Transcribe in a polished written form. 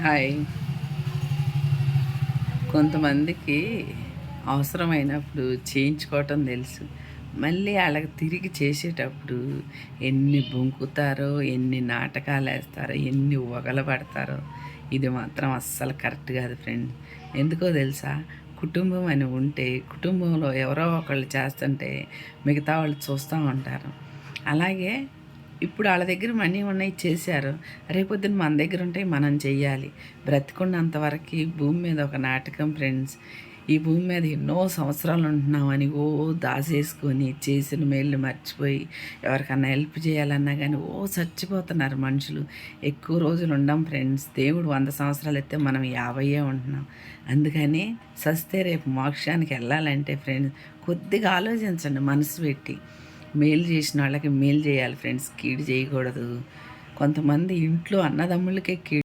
Hi. కొంతమందికి అవసరమైనప్పుడు చేయించుకోవటం తెలుసు. మళ్ళీ ఆళ్ళకి తిరిగి చేసేటప్పుడు ఎన్ని బొంకుతారో, ఎన్ని నాటకాలేస్తారో, ఎన్ని వగలబడతారో ఇది మాత్రం అస్సలు కరెక్ట్ కాదు ఫ్రెండ్స్. ఎందుకో తెలుసా? కుటుంబం అని ఉంటే, కుటుంబంలో ఎవరో ఒకళ్ళు చేస్తుంటే మిగతా వాళ్ళు చూస్తూ ఉంటారు. అలాగే ఇప్పుడు ఆళ్ళ దగ్గర మనీ ఉన్నాయి చేశారు. రేపొద్దున మన దగ్గర ఉంటాయి మనం చెయ్యాలి. బ్రతికున్నంత వరకి భూమి మీద ఒక నాటకం ఫ్రెండ్స్. ఈ భూమి మీద ఎన్నో సంవత్సరాలు ఉంటున్నామని దాసేసుకొని చేసిన మేళ్ళు మర్చిపోయి ఎవరికన్నా హెల్ప్ చేయాలన్నా కానీ చచ్చిపోతున్నారు మనుషులు. ఎక్కువ రోజులు ఉండం ఫ్రెండ్స్. దేవుడు 100 సంవత్సరాలు ఎత్తే మనం 50 ఉంటున్నాం. అందుకని సస్తే రేపు మోక్షానికి వెళ్ళాలంటే ఫ్రెండ్స్ కొద్దిగా ఆలోచించండి మనసు పెట్టి. మేలు చేసిన వాళ్ళకి మేలు చేయాలి ఫ్రెండ్స్, కీడు చేయకూడదు. కొంతమంది ఇంట్లో అన్నదమ్ములకే కీడు